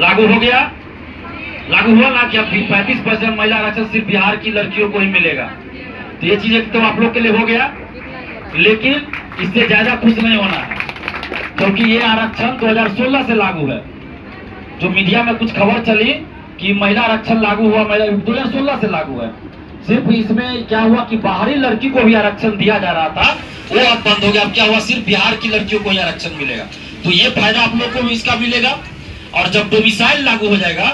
लागू हो गया, लागू हुआ ना कि अब 35% महिला आरक्षण सिर्फ बिहार की लड़कियों को ही मिलेगा। तो ये चीज एक तो आप लोग के लिए हो गया, लेकिन इससे ज्यादा खुश नहीं होना है, क्योंकि ये आरक्षण 2016 से लागू है। जो मीडिया में कुछ खबर चली कि महिला आरक्षण लागू हुआ, 2016 से लागू है। सिर्फ इसमें क्या हुआ कि बाहरी लड़की को भी आरक्षण दिया जा रहा था, वो अब बंद हो गया। अब क्या हुआ, सिर्फ बिहार की लड़कियों को ही आरक्षण मिलेगा। तो ये फायदा आप लोग को भी इसका मिलेगा, और जब डोमिसाइल लागू हो जाएगा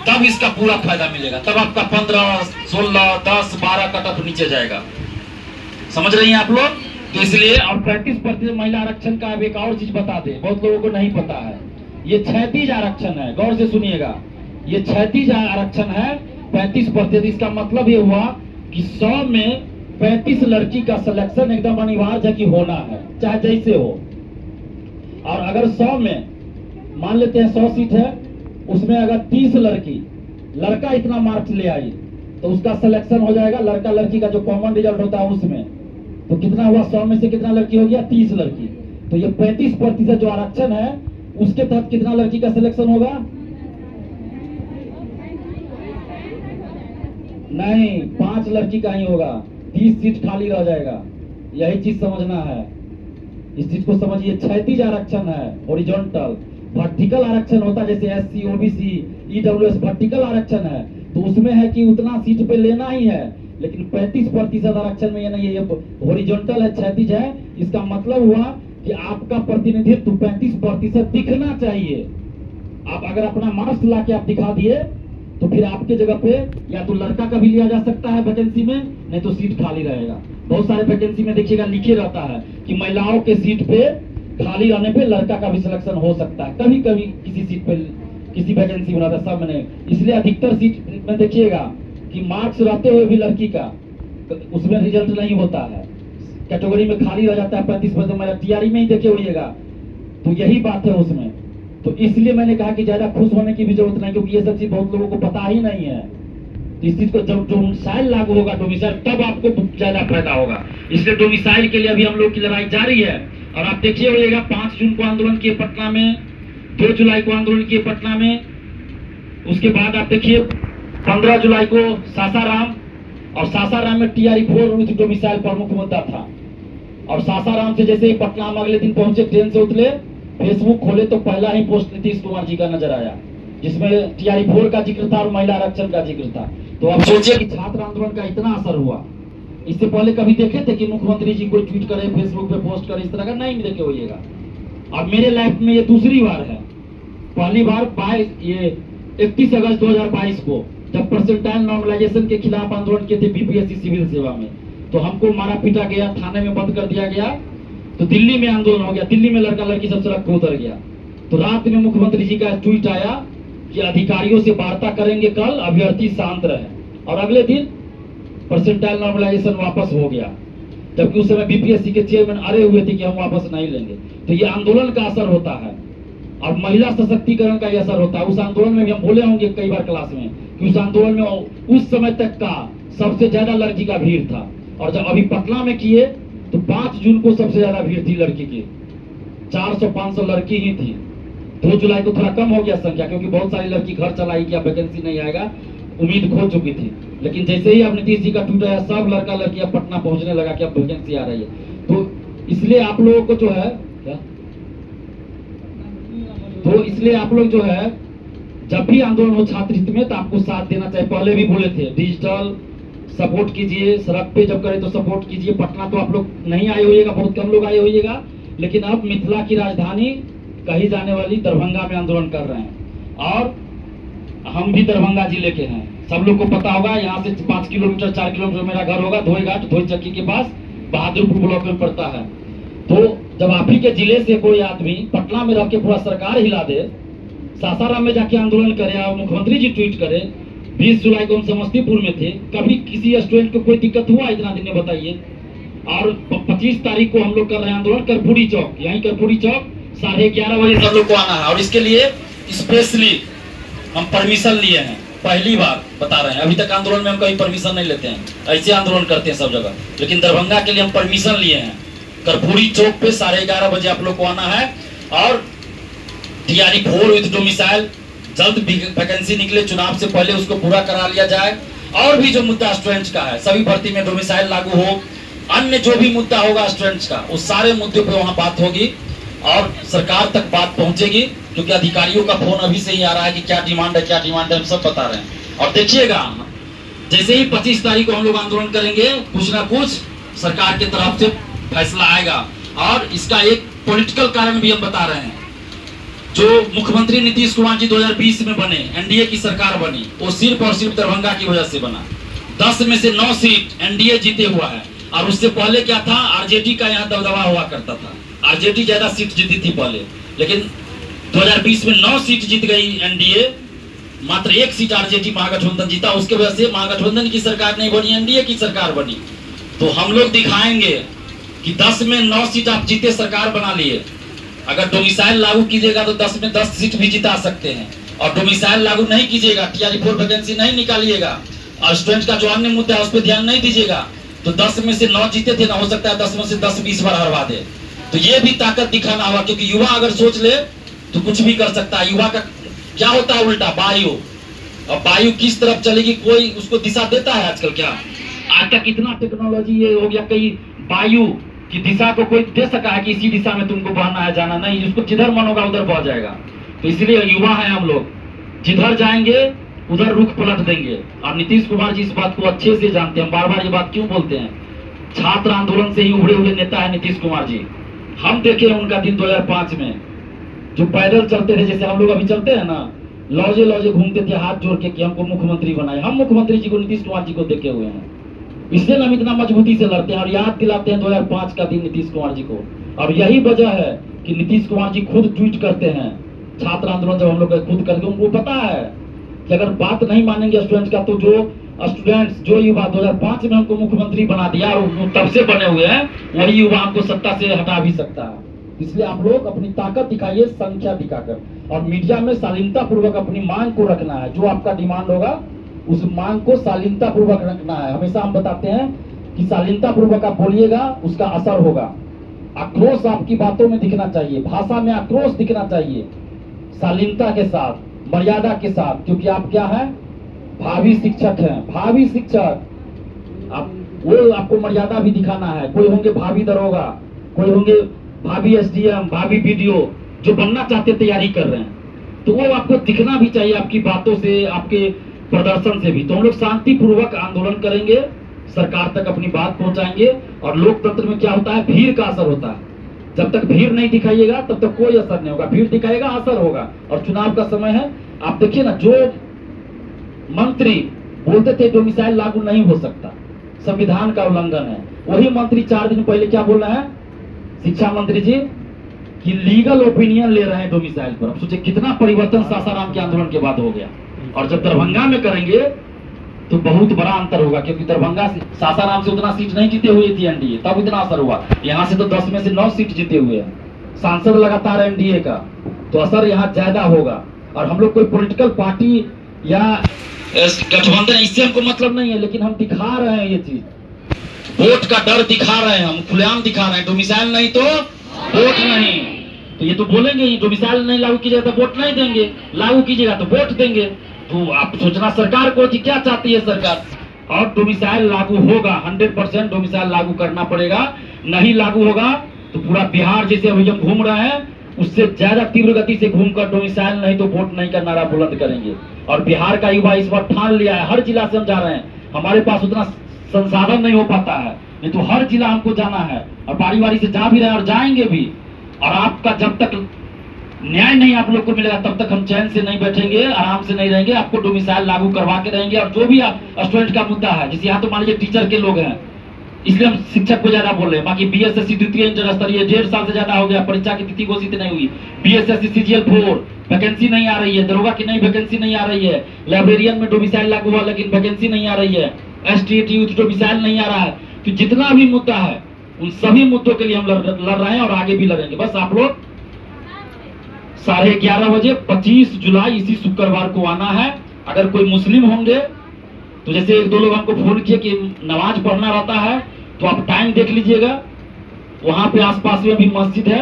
तब इसका पूरा फायदा मिलेगा। तब आपका 15, 16, 10, 12 कट ऑफ नीचे जाएगा। समझ रही हैं आप लोग? तो इसलिए और 35% महिला आरक्षण का अब एक और चीज बता दे, बहुत लोगों को नहीं पता है। ये क्षैतिज आरक्षण है, गौर से सुनिएगा। ये क्षैतिज आरक्षण है 35%। इसका मतलब ये हुआ कि 100 में 35 लड़की का सिलेक्शन एकदम अनिवार्य है कि होना है, चाहे जैसे हो। और अगर 100 में मान लेते हैं 100 सीट है, उसमें अगर 30 लड़का इतना मार्क्स ले आई तो उसका सिलेक्शन हो जाएगा। लड़का लड़की का जो कॉमन रिजल्ट होता है उसमें, तो कितना हुआ, 100 में से कितना लड़की हो गया, 30 लड़की। तो ये 35% जो आरक्षण है उसके तहत कितना लड़की का सिलेक्शन होगा? नहीं, 5 लड़की का ही होगा, 30 सीट खाली रह जाएगा। यही चीज समझना है, इस चीज को समझिए। क्षैतिज आरक्षण है, हॉरिजॉन्टल। वर्टिकल आरक्षण होता है जैसे एससी, ओबीसी, ईडब्ल्यूएस, वर्टिकल आरक्षण है तो उसमें है कि उतना सीट पे लेना ही है। लेकिन 35% आरक्षण में ये नहीं है, ये हॉरिजॉन्टल है, क्षैतिज है। इसका मतलब हुआ कि आपका प्रतिनिधित्व 35% दिखना चाहिए। आप अगर अपना मार्क्स ला के आप दिखा दिए तो फिर आपके जगह पे या तो लड़का का भी लिया जा सकता है वैकेंसी में, नहीं तो सीट खाली रहेगा। बहुत सारे वैकेंसी में देखिएगा लिखे रहता है कि महिलाओं के सीट पे खाली रहने पे लड़का का भी सिलेक्शन हो सकता है। कभी कभी किसी सीट पे किसी वैकेंसी में रहता है, सब में नहीं। इसलिए अधिकतर सीट में देखिएगा कि मार्क्स रहते हुए भी लड़की का उसमें रिजल्ट नहीं होता है, कैटेगरी में खाली रह जाता है 35%। मेरा टीआरई में ही देखे होइएगा, तो यही बात है उसमें। तो इसलिए मैंने कहा कि ज्यादा खुश होने की भी जरूरत नहीं, क्योंकि ये सब चीज बहुत लोगों को पता ही नहीं है। इस चीज को जब डोमिसाइल लागू होगा, डोमिसाइल, तब आपको ज्यादा फायदा होगा। इसलिए डोमिसाइल के लिए अभी हम लोग की लड़ाई जारी है। और आप देखिए होइएगा 5 जून को आंदोलन किए पटना में, 2 जुलाई को आंदोलन किए पटना में, उसके बाद आप देखिए 15 जुलाई को सासाराम, और सासाराम में टीआरई 4 डोमिसाइल प्रमुख मुद्दा था। और सासाराम से जैसे ही पटना में अगले दिन पहुंचे, ट्रेन से उतरे, फेसबुक खोले तो पहला ही पोस्ट नीतीश कुमार जी का नजर आया, जिसमें टीआरई 4 का जिक्र था और महिला आरक्षण का जिक्र था। तो आप सोचिए कि छात्र आंदोलन का इतना असर हुआ। इससे पहले कभी देखे थे कि मुख्यमंत्री जी कोई ट्वीट करे, फेसबुक पे पोस्ट करे, इस तरह का नहीं देखे होइएगा। और मेरे लाइफ में ये दूसरी बार है। पहली बार 31 अगस्त 2022 को जब परसेंटाइल नॉर्मलाइजेशन के खिलाफ आंदोलन किए थे बीपीएससी सिविल सेवा में, तो हमको मारा पीटा गया, थाने में बंद कर दिया गया। तो दिल्ली में आंदोलन हो गया, दिल्ली में लड़का लड़की सब सड़क पे उतर गया। तो रात में मुख्यमंत्री जी का ट्वीट आया कि अधिकारियों से वार्ता करेंगे कल, अभ्यर्थी शांत रहे। और अगले दिन परसेंटाइल नॉर्मलाइजेशन वापस हो गया, जबकि उस समय बीपीएससी के चेयरमैन अड़े हुए थे कि हम वापस नहीं लेंगे। तो ये आंदोलन का असर होता है, और महिला सशक्तिकरण का असर होता है। उस आंदोलन में भी हम बोले होंगे कई बार क्लास में कि उस आंदोलन में उस समय तक का सबसे ज्यादा लड़की का भीड़ था। और जब अभी पटना में किए तो 5 जून को सबसे ज्यादा भीड़ थी लड़की की, 400-500 लड़की ही थी। 2 जुलाई को थोड़ा कम हो गया संख्या, क्योंकि बहुत सारी लड़की घर चलाई कि अब वैकेंसी नहीं आएगा, उम्मीद खो चुकी थी। लेकिन जैसे ही अब नीतीश जी का ट्वीट आया, सब लड़का लड़कियां पटना पहुंचने लगा कि अब वैकेंसी आ रही है। तो इसलिए आप लोगों को जो है क्या, तो इसलिए आप लोग जो है जब भी आंदोलन हो छात्र हित में, तो आपको साथ देना चाहिए। पहले भी बोले थे डिजिटल सपोर्ट कीजिए, सड़क पे जब करे तो सपोर्ट कीजिए। पटना तो आप लोग नहीं आए होइएगा, बहुत कम लोग आए होइएगा, लेकिन अब मिथिला की राजधानी कही जाने वाली दरभंगा में आंदोलन कर रहे हैं। और हम भी दरभंगा जिले के हैं, सब लोग को पता होगा। यहाँ से 5 किलोमीटर 4 किलोमीटर मेरा घर होगा, धोईघाट, धोई चक्की के पास, बहादुरपुर ब्लॉक में पड़ता है। तो जब आप ही के जिले से कोई आदमी पटना में रह के पूरा सरकार हिला दे, सासाराम में जाके आंदोलन करे और मुख्यमंत्री जी ट्वीट करे, 20 जुलाई को हम समस्तीपुर में थे, कभी किसी स्टूडेंट को कोई दिक्कत हुआ इतना दिन में बताइए। और 25 तारीख को हम लोग कर रहे हैं आंदोलन कर्पूरी चौक, यहीं कर्पूरी चौक 11:30 बजे सब लोग को आना है। और इसके लिए स्पेशली हम परमिशन लिए हैं, पहली बार बता रहे हैं। अभी तक आंदोलन में हम कहीं परमिशन नहीं लेते हैं, ऐसे आंदोलन करते हैं सब जगह, लेकिन दरभंगा के लिए हम परमिशन लिए हैं। कर्पूरी चौक पे 11:30 बजे आप लोग को आना है। और टीआरई 4 विद डोमिसाइल जल्द वैकेंसी निकले, चुनाव से पहले उसको पूरा करा लिया जाए। और भी जो मुद्दा स्टूडेंट्स का है, सभी भर्ती में डोमिसाइल लागू हो, अन्य जो भी मुद्दा होगा स्टूडेंट्स का, उस सारे मुद्दे पे वहाँ बात होगी और सरकार तक बात पहुंचेगी। क्योंकि अधिकारियों का फोन अभी से ही आ रहा है कि क्या डिमांड है, क्या डिमांड है, हम सब बता रहे हैं। और देखिएगा, जैसे ही 25 तारीख को हम लोग आंदोलन करेंगे, कुछ ना कुछ सरकार की तरफ से फैसला आएगा। और इसका एक पॉलिटिकल कारण भी हम बता रहे हैं। जो मुख्यमंत्री नीतीश कुमार जी 2020 में बने, एनडीए की सरकार बनी, वो सिर्फ और सिर्फ दरभंगा की वजह से बना। 10 में से 9 सीट एनडीए जीते हुआ है। और उससे पहले क्या था, आरजेडी का यहाँ दबदबा हुआ करता था। आरजेडी ज्यादा सीट जीती थी पहले, लेकिन 2020 में 9 सीट जीत गई एनडीए, मात्र 1 सीट आरजेडी महागठबंधन जीता। उसके वजह से महागठबंधन की सरकार नहीं बनी, एनडीए की सरकार बनी। तो हम लोग दिखाएंगे कि 10 में 9 सीट आप जीते, सरकार बना लिए। अगर डोमिसाइल लागू कीजिएगा तो 10 में 10 सीट भी जिता सकते हैं। और डोमिसाइल लागू नहीं कीजिएगा, टीआरई-4 वैकेंसी नहीं निकालिएगा और स्टूडेंट का जो अन्य मुद्दा है उस पर ध्यान नहीं दीजिएगा, तो 10 में से 9 जीते थे ना, हो सकता है 10 में से 10-20 बार हरवा दे। तो ये भी ताकत दिखाना होगा, क्योंकि युवा अगर सोच ले तो कुछ भी कर सकता है। युवा का क्या होता है उल्टा, वायु। और वायु किस तरफ चलेगी, कोई उसको दिशा देता है आजकल? क्या आज तक इतना टेक्नोलॉजी ये हो गया, कहीं वायु की दिशा को कोई दे सका है कि इसी दिशा में तुमको बहना है, जाना नहीं। उसको जिधर मन होगा उधर बह जाएगा। तो इसलिए युवा है हम लोग, जिधर जाएंगे उधर रुख पलट देंगे। और नीतीश कुमार जी इस बात को अच्छे से जानते हैं। बार बार ये बात क्यों बोलते हैं? छात्र आंदोलन से ही उभरे हुए नेता है नीतीश कुमार जी। हम देखे उनका दिन 2005 में, जो पैदल चलते थे, जैसे हम लोग अभी चलते हैं ना, लौजे लौजे घूमते थे हाथ जोड़ के कि हमको मुख्यमंत्री बनाए। हम मुख्यमंत्री जी को, नीतीश कुमार जी को देखे हुए हैं, इसलिए हम इतना मजबूती से लड़ते हैं और याद दिलाते हैं 2005 का दिन नीतीश कुमार जी को। और यही वजह है कि नीतीश कुमार जी खुद ट्वीट करते हैं, छात्र आंदोलन जब हम लोग खुद करके, उनको पता है कि अगर बात नहीं मानेंगे स्टूडेंट्स का, तो जो स्टूडेंट्स, जो युवा 2005 में हमको मुख्यमंत्री बना दिया और वो तब से बने हुए हैं, वही युवा हमको सत्ता से हटा भी सकता है। इसलिए आप लोग अपनी ताकत दिखाइए, संख्या दिखाकर, और मीडिया में शालीनता पूर्वक अपनी मांग को रखना है। जो आपका डिमांड होगा उस मांग को शालीनता पूर्वक रखना है। हमेशा हम बताते हैं कि शालीनता पूर्वक आप बोलिएगा, उसका असर होगा। आक्रोश आपकी बातों में दिखना चाहिए, भाषा में आक्रोश दिखना चाहिए, शालीनता के साथ, मर्यादा के साथ। क्योंकि आप क्या है, भावी शिक्षक हैं, भावी शिक्षक। आप वो आपको मर्यादा भी दिखाना है। कोई होंगे भावी दरोगा, कोई होंगे भावी एसडीएम, भावी बीडीओ, जो बनना चाहते तैयारी कर रहे हैं, तो वो आपको दिखना भी चाहिए आपकी बातों से, आपके प्रदर्शन से भी। तो हम लोग शांति पूर्वक आंदोलन करेंगे, सरकार तक अपनी बात पहुंचाएंगे। और लोकतंत्र में क्या होता है, भीड़ का असर होता है। जब तक भीड़ नहीं दिखाइएगा तब तक कोई असर नहीं होगा, भीड़ दिखाएगा असर होगा। और चुनाव का समय है, आप देखिए ना, जो मंत्री बोलते थे डोमिसाइल लागू नहीं हो सकता, संविधान का उल्लंघन है, वही मंत्री 4 दिन पहले क्या बोल रहे हैं, शिक्षा मंत्री जी, कि लीगल ओपिनियन ले रहे हैं डोमिसाइल पर। अब सोचिए कितना परिवर्तन सासाराम के आंदोलन के बाद हो गया। और जब दरभंगा में करेंगे तो बहुत बड़ा अंतर होगा, क्योंकि दरभंगा से, सासाराम से उतना सीट नहीं जीते हुए थी एनडीए, तब इतना असर हुआ। यहाँ से तो 10 में से 9 सीट जीते हुए हैं, सांसद लगातार एनडीए का, तो असर यहाँ ज्यादा होगा। और हम लोग कोई पॉलिटिकल पार्टी या गठबंधन, इससे हमको मतलब नहीं है, लेकिन हम दिखा रहे हैं ये चीज, वोट का डर दिखा रहे हैं, हम खुलेआम दिखा रहे हैं। डोमिसाइल नहीं तो वोट नहीं। तो ये तो बोलेंगे ही, डोमिसाइल नहीं लागू कीजिएगा तो वोट नहीं देंगे, लागू कीजिएगा तो वोट देंगे। तो आप सोचना सरकार को कि क्या चाहती है सरकार। और डोमिसाइल लागू होगा, 100% डोमिसाइल लागू करना पड़ेगा। नहीं लागू होगा तो पूरा बिहार जैसे अभी हम घूम रहे हैं, उससे ज्यादा तीव्र गति से घूमकर डोमिसाइल नहीं तो वोट नहीं का नारा बुलंद करेंगे। और बिहार का युवा इस बार ठान लिया है, हर जिला से हम जा रहे हैं। हमारे पास उतना संसाधन नहीं हो पाता है, नहीं तो हर जिला हमको जाना है, और बारी बारी से जा भी रहे हैं और जाएंगे भी। और आपका जब तक न्याय नहीं आप लोग को मिलेगा तब तक हम चैन से नहीं बैठेंगे, आराम से नहीं रहेंगे। आपको डोमिसाइल लागू करवा के रहेंगे। और जो भी स्टूडेंट का मुद्दा है, जैसे यहाँ तो मान लीजिए टीचर के लोग हैं, इसलिए हम शिक्षक को ज्यादा बोल रहे हैं। बाकी बीएसएससी द्वितीय इंटर स्तरीय 1.5 साल से ज्यादा हो गया, परीक्षा की तिथि घोषित नहीं हुई। बीएसएससी सीजीएल 4 वैकेंसी नहीं आ रही है, दरोगा की नई वैकेंसी नहीं आ रही है, लाइब्रेरियन में डोमिसाइल लागू हुआ लेकिन वैकेंसी नहीं आ रही है, एसटीटी यूथ डोमिसाइल नहीं आ रहा है। तो जितना भी मुद्दा है उन सभी मुद्दों के लिए हम लड़ रहे हैं और आगे भी लड़ेंगे। बस आप लोग 11:30 बजे 25 जुलाई इसी शुक्रवार को आना है। अगर कोई मुस्लिम होंगे तो जैसे 1-2 लोग हमको फोन किए कि नमाज पढ़ना रहता है, तो आप टाइम देख लीजिएगा। वहां पे आसपास में भी मस्जिद है,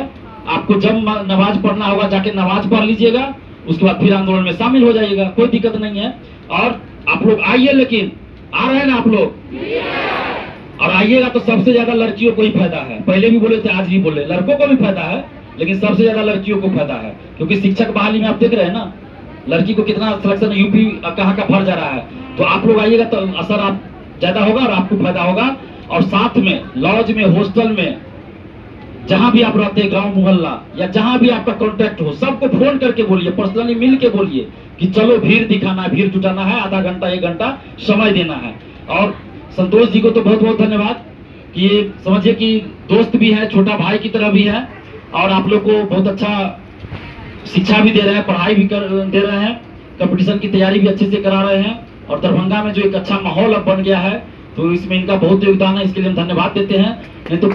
आपको जब नमाज पढ़ना होगा जाके नमाज पढ़ लीजिएगा। उसके बाद फिर आंदोलन में शामिल हो जाइएगा, कोई दिक्कत नहीं है। और आप लोग आइए, लेकिन आ रहे हैं ना आप लोग? और आइएगा तो सबसे ज्यादा लड़कियों को ही फायदा है। पहले भी बोले थे, आज भी बोले, लड़कों को भी फायदा है, लेकिन सबसे ज्यादा लड़कियों को फायदा है। क्योंकि शिक्षक बहाली में आप देख रहे हैं ना, लड़की को कितना सिलेक्शन यूपी कहाँ का भर जा रहा है। तो आप लोग आइएगा तो असर आप ज्यादा होगा और आपको फायदा होगा। और साथ में लॉज में, हॉस्टल में, जहां भी आप रहते हैं, गांव मोहल्ला या जहां भी आपका कॉन्टेक्ट हो, सबको फोन करके बोलिए, पर्सनली मिल के बोलिए कि चलो भीड़ दिखाना है, भीड़ जुटाना है, आधा घंटा 1 घंटा समय देना है। और संतोष जी को तो बहुत बहुत धन्यवाद कि ये समझिए कि दोस्त भी है, छोटा भाई की तरह भी है, और आप लोग को बहुत अच्छा शिक्षा भी दे रहे हैं, पढ़ाई भी दे रहे हैं, कंपटीशन की तैयारी भी अच्छे से करा रहे हैं। और दरभंगा में जो एक अच्छा माहौल अब बन गया है, तो इसमें इनका बहुत योगदान है, इसके लिए हम धन्यवाद देते हैं। नहीं तो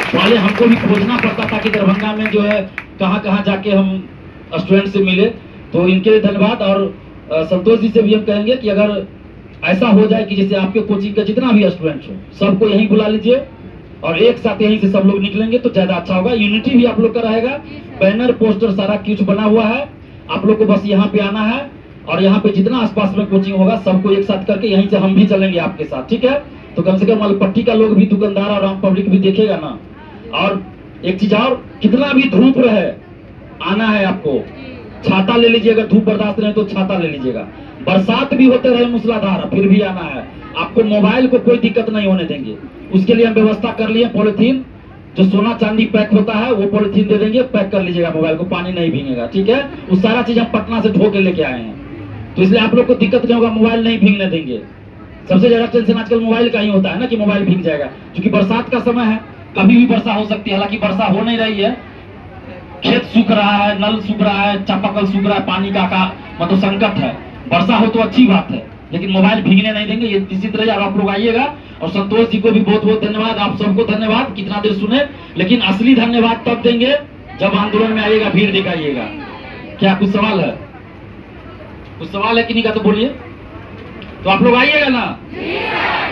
पहले हमको भी खोजना पड़ता था कि दरभंगा में जो है कहाँ जाके हम स्टूडेंट से मिले, तो इनके लिए धन्यवाद। और संतोष जी से भी हम कहेंगे कि अगर ऐसा हो जाए कि जैसे आपके कोचिंग का जितना भी स्टूडेंट हो, सबको यहीं बुला लीजिए और एक साथ यहीं से सब लोग निकलेंगे तो ज्यादा अच्छा होगा। यूनिटी भी आप लोग का रहेगा, बैनर पोस्टर सारा कुछ बना हुआ है, आप लोग को बस यहाँ पे आना है और यहाँ पे जितना आसपास में कोचिंग होगा सबको एक साथ करके यहीं से हम भी चलेंगे आपके साथ, ठीक है? तो कम से कम मलपट्टी का लोग भी, दुकानदार और आम पब्लिक भी देखेगा ना। और एक चीज और, कितना भी धूप रहे आना है आपको, छाता ले लीजिएगा, धूप बर्दाश्त नहीं तो छाता ले लीजिएगा, बरसात भी होते रहे मूसलाधार, फिर भी आना है आपको। मोबाइल को कोई दिक्कत नहीं होने देंगे, उसके लिए हम व्यवस्था कर लिए। पॉलिथीन जो सोना चांदी पैक होता है वो पॉलिथीन दे देंगे, पैक कर लीजिएगा मोबाइल को, पानी नहीं भीगेगा, ठीक है? वो सारा चीज हम पटना से ढो के लेके आए हैं, तो इसलिए आप लोग को दिक्कत नहीं होगा, मोबाइल नहीं भीगने देंगे। सबसे ज्यादा टेंशन आजकल मोबाइल का ही होता है ना कि मोबाइल भीग जाएगा, क्योंकि बरसात का समय है, कभी भी वर्षा हो सकती है। हालांकि वर्षा हो नहीं रही है, खेत सूख रहा है, नल सूख रहा है, चापाकल सूख रहा है, पानी का मतलब संकट है। वर्षा हो तो अच्छी बात है, लेकिन मोबाइल भीगने नहीं देंगे, ये इसी तरह आप लोग आइएगा। और संतोष जी को भी बहुत बहुत धन्यवाद, आप सबको धन्यवाद, कितना देर सुने। लेकिन असली धन्यवाद तब देंगे जब आंदोलन में आइएगा, भीड़ दिखाइएगा। क्या कुछ सवाल है? कुछ सवाल है कि नहीं का तो बोलिए। तो आप लोग आइएगा ना,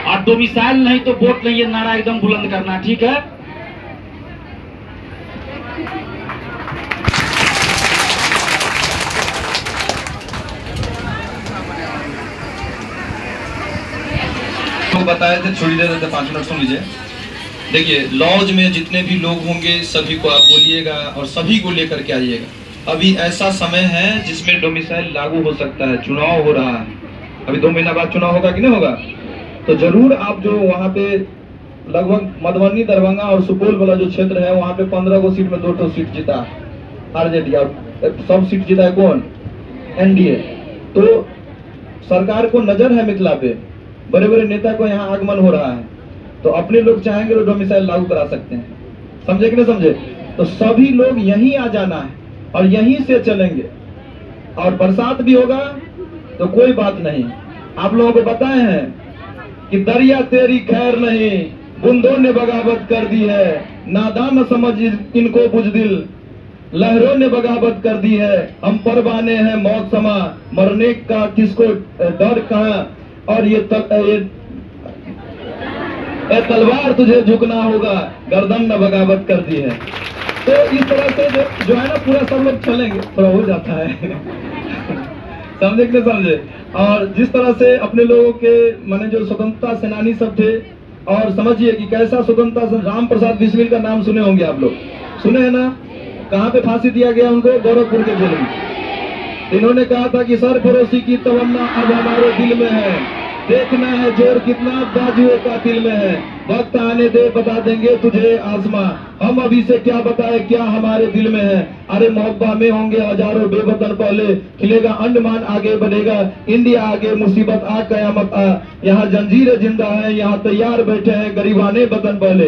और डोमिसाइल नहीं तो वोट नहीं, ये नारा एकदम बुलंद करना, ठीक है? तो बताए थे, छोड़ी दे देते, 5 मिनट सुन लीजिए। देखिए, लॉज में जितने भी लोग होंगे सभी को आप बोलिएगा और सभी को लेकर के आइएगा। अभी ऐसा समय है जिसमें डोमिसाइल लागू हो सकता है, चुनाव हो रहा है, अभी 2 महीना बाद चुनाव होगा कि नहीं होगा। तो जरूर आप जो वहाँ पे लगभग मधुबनी, दरभंगा और सुपौल वाला जो क्षेत्र है, वहाँ पे 15 को सीट में 2 सीट जीता आरजेडी, और सब सीट जीता है कौन? एनडीए। तो सरकार को नजर है मिथिला पे, बड़े बड़े नेता को यहाँ आगमन हो रहा है, तो अपने लोग चाहेंगे तो डोमिसाइल लागू करा सकते हैं, समझे कि नहीं समझे? तो सभी लोग यहीं आ जाना है और यहीं से चलेंगे। और बरसात भी होगा तो कोई बात नहीं, आप लोगों को बताए हैं कि दरिया तेरी खैर नहीं, बूंदों ने बगावत कर दी है, नादान समझ इनको बुजदिल, लहरों ने बगावत कर दी है, हम परवाने हैं मौत समा, मरने का किसको डर कहाँ, और ये तलवार तुझे झुकना होगा, गर्दन न बगावत कर दी है। तो इस तरह से जो है ना, पूरा सब लोग चलेंगे, थोड़ा हो जाता है समझे कि नहीं समझे? और जिस तरह से अपने लोगों के माने जो स्वतंत्रता सेनानी सब थे, और समझिए कि कैसा स्वतंत्रता, राम प्रसाद बिस्मिल का नाम सुने होंगे आप लोग, सुने हैं ना? कहाँ पे फांसी दिया गया उनको? गोरखपुर के जेल में। इन्होंने कहा था कि सरफरोशी की तमन्ना अब हमारे दिल में है, देखना है जोर कितना बाजुए का दिल में है, वक्त आने दे बता देंगे तुझे आसमां, हम अभी से क्या बताए क्या हमारे दिल में है। अरे मोहब्बा में होंगे हजारों बेवतन, पहले खिलेगा अंडमान आगे बढ़ेगा, इंडिया आगे मुसीबत आ कयामत आ, यहाँ जंजीरें जिंदा है, यहाँ तैयार बैठे हैं गरीबाने वतन पहले।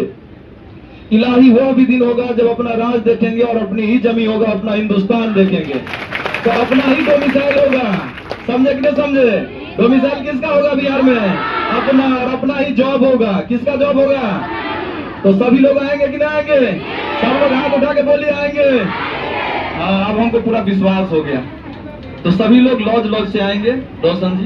इलाही वो भी दिन होगा जब अपना राज देखेंगे और अपनी ही जमी होगा, अपना हिंदुस्तान देखेंगे, तो अपना ही डोमिसाइल होगा, समझे कि नहीं समझे? डोमिसाइल किसका होगा बिहार में? अपना, और अपना ही जॉब होगा। किसका जॉब होगा? तो सभी लोग आएंगे कि नहीं आएंगे? सब लोग हाथ उठा के बोलिए आएंगे। हाँ, अब हमको पूरा विश्वास हो गया। तो सभी लोग लॉज से आएंगे। रोशन जी,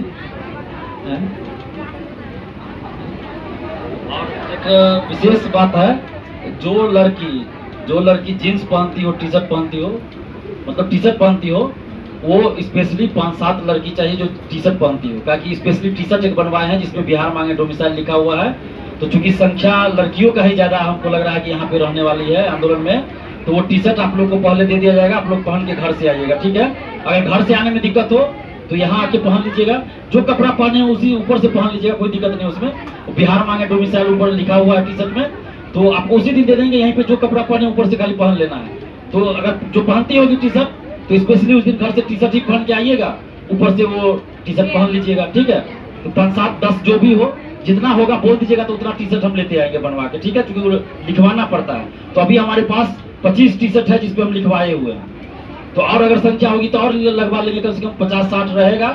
एक विशेष बात है, जो लड़की जीन्स पहनती हो, टी शर्ट पहनती हो, मतलब टी शर्ट पहनती हो, वो स्पेशली 5-7 लड़की चाहिए जो टी शर्ट पहनती हो, ताकि स्पेशली टी शर्ट एक बनवाए हैं जिसमें बिहार मांगे डोमिसाइल लिखा हुआ है। तो चूंकि संख्या लड़कियों का ही ज्यादा हमको लग रहा है कि यहाँ पे रहने वाली है आंदोलन में, तो वो टी शर्ट आप लोग को पहले दे दिया जाएगा, आप लोग पहन के घर से आइएगा, ठीक है। अगर घर से आने में दिक्कत हो तो यहाँ आके पहन लीजिएगा, जो कपड़ा पहने उसी ऊपर से पहन लीजिएगा, कोई दिक्कत नहीं उसमें। बिहार मांगे डोमिसाइल ऊपर लिखा हुआ है टी शर्ट में, तो आपको उसी दिन दे देंगे। यहीं पे जो कपड़ा पहने ऊपर से खाली पहन लेना है। तो अगर जो पहनती होगी टी शर्ट, तो स्पेशली उस दिन घर से टी शर्ट ही पहन के आइएगा, ऊपर से वो टी शर्ट पहन लीजिएगा, ठीक है। तो 5-7-10 जो भी हो, जितना होगा बोल दीजिएगा, तो उतना टी शर्ट हम लेते आएंगे बनवा के, ठीक है, क्योंकि वो लिखवाना पड़ता है। तो अभी हमारे पास 25 टी शर्ट है जिसपे हम लिखवाए हुए हैं। तो और अगर संख्या होगी तो और लगवा लेंगे, कम से कम 50-60 रहेगा।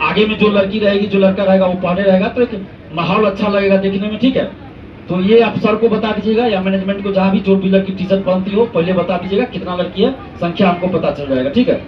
आगे में जो लड़की रहेगी, जो लड़का रहेगा, वो पहने रहेगा, तो एक माहौल अच्छा लगेगा देखने में, ठीक है। तो ये आप सर को बता दीजिएगा या मैनेजमेंट को, जहाँ भी जो भी लड़की टी शर्ट पहनती हो पहले बता दीजिएगा कितना लड़की है, संख्या हमको पता चल जाएगा, ठीक है।